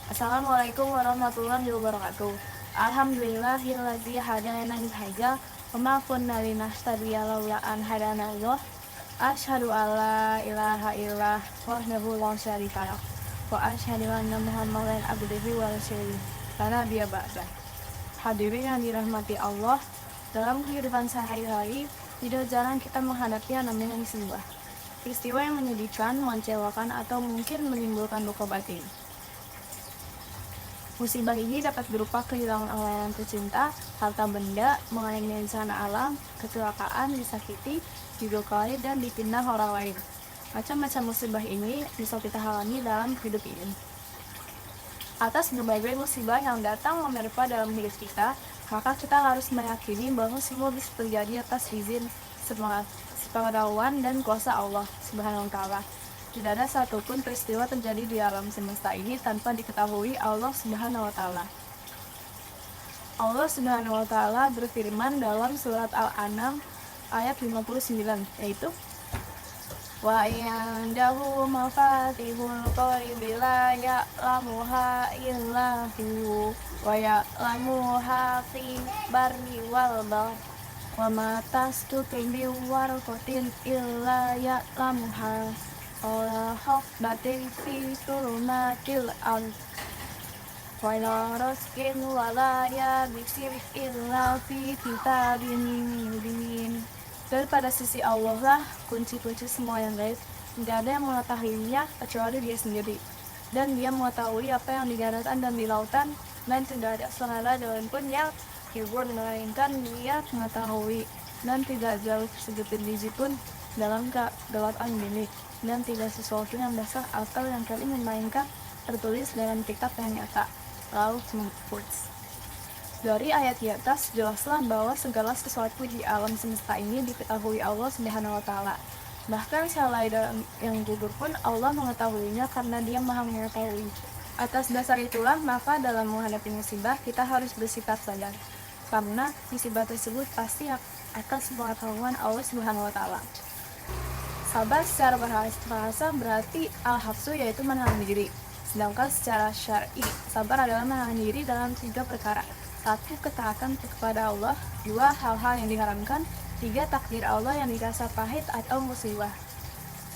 Assalamualaikum warahmatullahi wabarakatuh. Alhamdulillahilladzi hadana li hadza wa ma kunna linahtadiya laula an hadana Allah. Asyhadu alla ilaha illallah wahdahu la syarika lah wa asyhadu anna Muhammadan abduhu wa rasuluh. La nabiyya ba'da. Hadirin yang dirahmati Allah, dalam kehidupan sehari-hari tidak jarang kita menghadapi yang namanya musibah. Peristiwa yang menyedihkan, mengecewakan, atau mungkin menimbulkan luka batin. Musibah ini dapat berupa kehilangan orang yang tercinta, harta benda, mengalami bencana alam, kecelakaan, disakiti, dilukai, dan dipindah orang lain. Macam-macam musibah ini bisa kita alami dalam hidup ini. Atas berbagai musibah yang datang menerpa dalam hidup kita, maka kita harus meyakini bahwa semua bisa terjadi atas izin, sepengetahuan, dan kuasa Allah Subhanahu wa Ta'ala. Tidak ada satupun peristiwa terjadi di alam semesta ini tanpa diketahui Allah Subhanahu wa Ta'ala. Allah Subhanahu wa Ta'ala berfirman dalam surat Al-An'am ayat 59, yaitu wa indahu mafatihul ghaibi la ya'lamuha illa hu wa ya'lamuha fi barri wal bahr wa ma tasqutu min warqatin illa ya'lamuha wala habbatin fi dhulumatil ardh wala raskin wala yabisin illa fi kitabin mubin. Dan pada sisi Allah lah kunci-kunci semua yang gaib, tidak ada yang mengetahuinya kecuali Dia sendiri. Dan Dia mengetahui apa yang di daratan dan di lautan, dan tidak ada sehelai daun pun yang hibur melainkan Dia mengetahui. Dan tidak jauh segetir biji pun dalam kelautan bumi, dan tidak sesuatu yang dasar akal yang kali melainkan tertulis dalam kitab yang nyata, Lauh Mahfuz. Dari ayat di atas jelaslah bahwa segala sesuatu di alam semesta ini diketahui Allah Subhanahu wa Ta'ala. Bahkan selain yang gugur pun Allah mengetahuinya karena Dia Maha mengetahui. Atas dasar itulah maka dalam menghadapi musibah kita harus bersikap sabar, karena musibah tersebut pasti atas pengetahuan Allah Subhanahu wa Ta'ala. Sabar secara bahasa berarti al-habsu, yaitu menahan diri. Sedangkan secara syar'i, sabar adalah menahan diri dalam 3 perkara. 1. Ketaatan kepada Allah. 2. Hal-hal yang diharamkan. 3. Takdir Allah yang dirasa pahit atau musibah.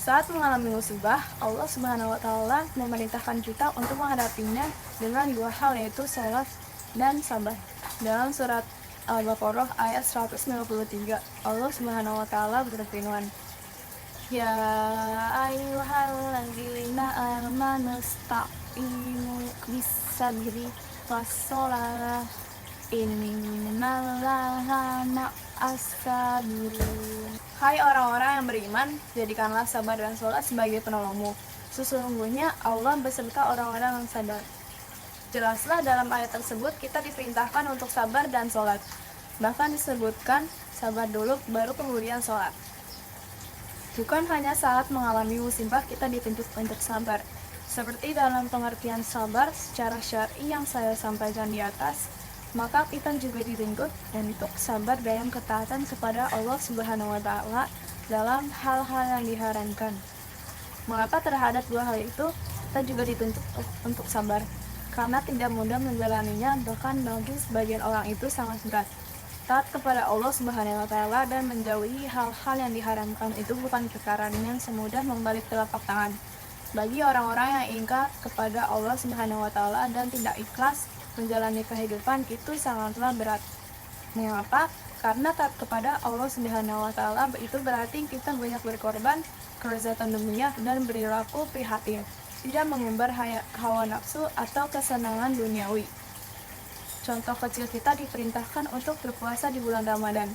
Saat mengalami musibah, Allah Subhanahu wa Ta'ala memerintahkan kita untuk menghadapinya dengan 2 hal, yaitu salat dan sabar. Dalam surat Al-Baqarah ayat 153, Allah Subhanahu wa Ta'ala berfirman, ya ayyuhalladzina amanu ista'iinu bis-sabri was-shalah innallaha ma'as-sabirin. Hai orang-orang yang beriman, jadikanlah sabar dan sholat sebagai penolongmu. Sesungguhnya Allah beserta orang-orang yang sabar. Jelaslah dalam ayat tersebut kita diperintahkan untuk sabar dan sholat. Bahkan disebutkan sabar dulu baru kemudian sholat. Bukan hanya saat mengalami musibah kita dituntut untuk sabar. Seperti dalam pengertian sabar secara syar'i yang saya sampaikan di atas, maka kita juga dituntut untuk sabar dalam ketaatan kepada Allah Subhanahu wa Ta'ala dalam hal-hal yang diharamkan. Mengapa terhadap 2 hal itu kita juga dituntut untuk sabar? Karena tidak mudah menjalaninya, bahkan bagi sebagian orang itu sangat berat. Taat kepada Allah Subhanahu wa Ta'ala dan menjauhi hal-hal yang diharamkan itu bukan perkara yang semudah membalik telapak tangan. Bagi orang-orang yang ingkar kepada Allah Subhanahu wa Ta'ala dan tidak ikhlas menjalani kehidupan itu sangatlah berat. Mengapa? Karena taat kepada Allah Subhanahu wa Ta'ala itu berarti kita banyak berkorban kelezatan dunia dan berlaku prihatin, tidak mengumbar hawa nafsu atau kesenangan duniawi. Contoh kecil, kita diperintahkan untuk berpuasa di bulan Ramadan.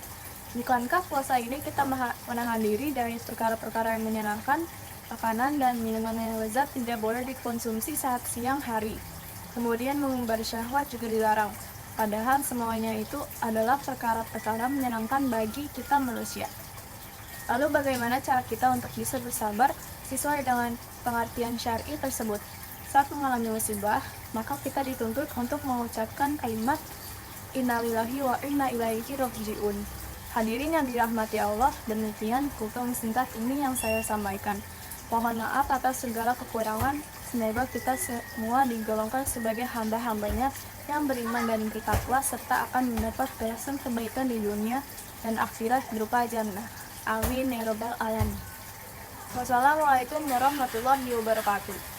Bukankah puasa ini kita menahan diri dari perkara-perkara yang menyenangkan? Makanan dan minuman yang lezat tidak boleh dikonsumsi saat siang hari. Kemudian mengumbar syahwat juga dilarang. Padahal semuanya itu adalah perkara-perkara menyenangkan bagi kita manusia. Lalu bagaimana cara kita untuk bisa bersabar sesuai dengan pengertian syar'i tersebut? Saat mengalami musibah, maka kita dituntut untuk mengucapkan kalimat innalillahi wa inna ilaihi raji'un. Hadirin yang dirahmati Allah, demikian hukum singkat ini yang saya sampaikan. Mohon maaf atas segala kekurangan. Semoga kita semua digolongkan sebagai hamba-hambanya yang beriman dan bertakwa serta akan mendapat balasan kebaikan di dunia dan akhirat berupa jannah. Amin ya robbal alamin. Wassalamualaikum warahmatullahi wabarakatuh.